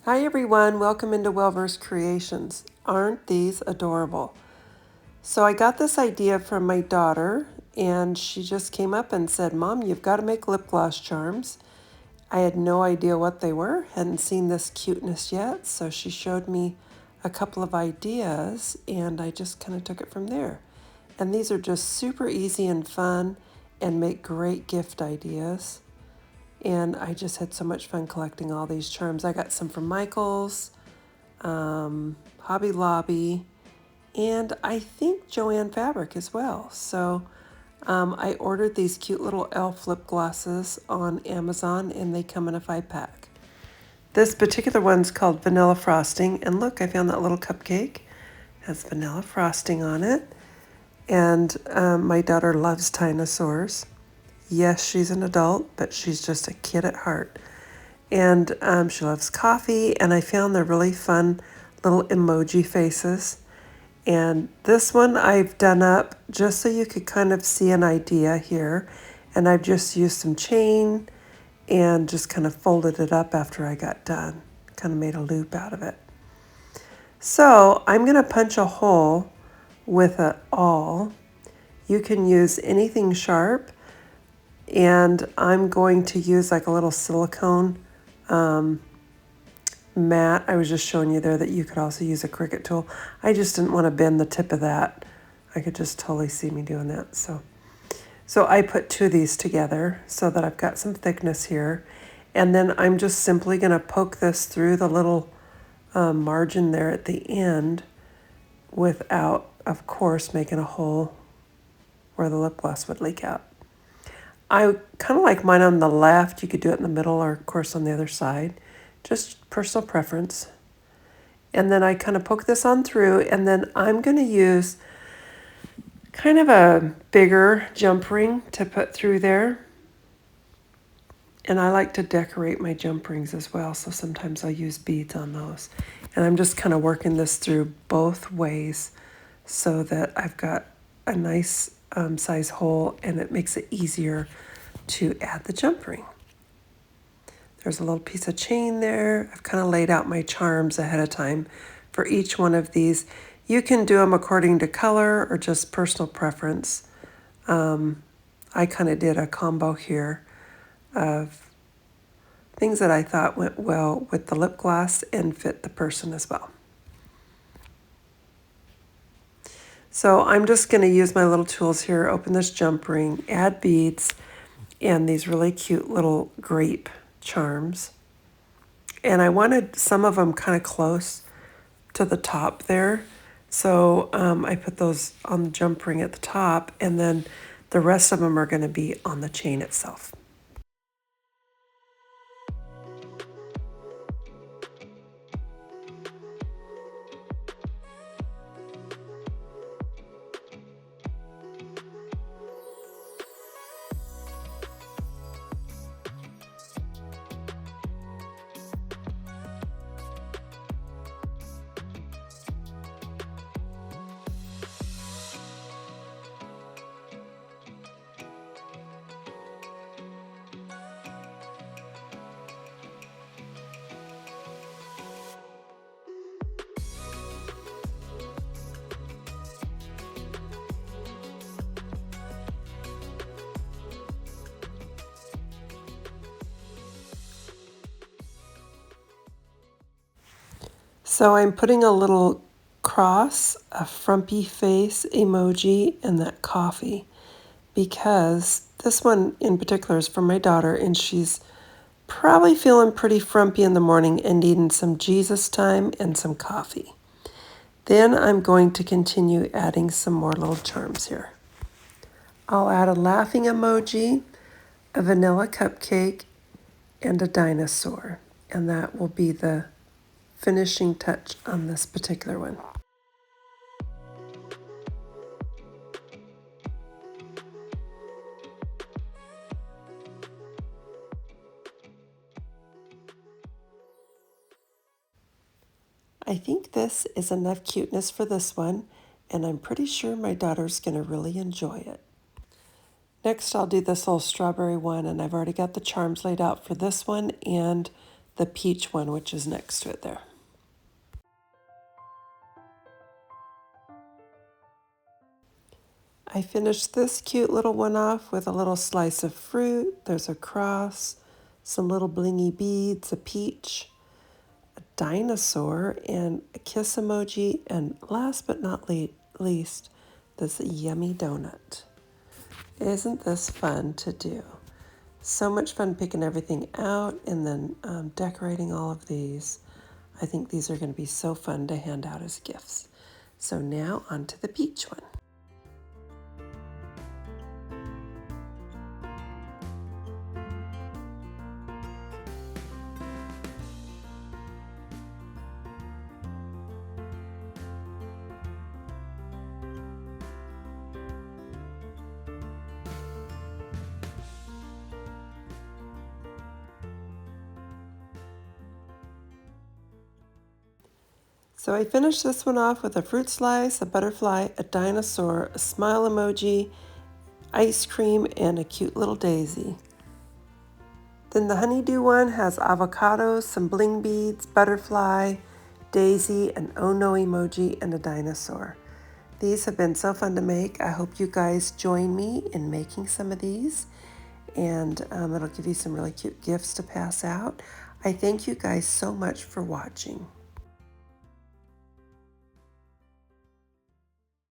Hi everyone, welcome into Wellverse Creations. Aren't these adorable? So I got this idea from my daughter and she just came up and said, Mom, you've got to make lip gloss charms. I had no idea what they were, hadn't seen this cuteness yet, so she showed me a couple of ideas and I just kind of took it from there. And these are just super easy and fun and make great gift ideas. And I just had so much fun collecting all these charms. I got some from Michael's, Hobby Lobby, and I think Joanne Fabric as well. So I ordered these cute little elf lip glosses on Amazon and they come in a 5-pack. This particular one's called Vanilla Frosting, and look, I found that little cupcake. It has vanilla frosting on it. And my daughter loves dinosaurs. Yes, she's an adult, but she's just a kid at heart. And she loves coffee, and I found they're really fun little emoji faces. And this one I've done up just so you could kind of see an idea here. And I've just used some chain and just kind of folded it up after I got done. Kind of made a loop out of it. So I'm going to punch a hole with an awl. You can use anything sharp. And I'm going to use like a little silicone mat. I was just showing you there that you could also use a Cricut tool. I just didn't want to bend the tip of that. I could just totally see me doing that. So I put two of these together so that I've got some thickness here. And then I'm just simply going to poke this through the little margin there at the end without, of course, making a hole where the lip gloss would leak out. I kind of like mine on the left. You could do it in the middle or, of course, on the other side. Just personal preference. And then I kind of poke this on through, and then I'm going to use kind of a bigger jump ring to put through there. And I like to decorate my jump rings as well, so sometimes I'll use beads on those. And I'm just kind of working this through both ways so that I've got a nice size hole, and it makes it easier to add the jump ring. There's a little piece of chain there. I've kind of laid out my charms ahead of time for each one of these. You can do them according to color or just personal preference. I kind of did a combo here of things that I thought went well with the lip gloss and fit the person as well. So I'm just going to use my little tools here, open this jump ring, add beads, and these really cute little grape charms. And I wanted some of them kind of close to the top there. So I put those on the jump ring at the top, and then the rest of them are going to be on the chain itself. So I'm putting a little cross, a frumpy face emoji, and that coffee, because this one in particular is for my daughter, and she's probably feeling pretty frumpy in the morning and needing some Jesus time and some coffee. Then I'm going to continue adding some more little charms here. I'll add a laughing emoji, a vanilla cupcake, and a dinosaur, and that will be the finishing touch on this particular one. I think this is enough cuteness for this one, and I'm pretty sure my daughter's going to really enjoy it. Next, I'll do this little strawberry one, and I've already got the charms laid out for this one and the peach one, which is next to it there. I finished this cute little one off with a little slice of fruit. There's a cross, some little blingy beads, a peach, a dinosaur, and a kiss emoji, and last but not least, this yummy donut. Isn't this fun to do? So much fun picking everything out and then decorating all of these. I think these are going to be so fun to hand out as gifts. So now on to the peach one. So I finished this one off with a fruit slice, a butterfly, a dinosaur, a smile emoji, ice cream, and a cute little daisy. Then the honeydew one has avocados, some bling beads, butterfly, daisy, an oh no emoji, and a dinosaur. These have been so fun to make. I hope you guys join me in making some of these, and it'll give you some really cute gifts to pass out. I thank you guys so much for watching.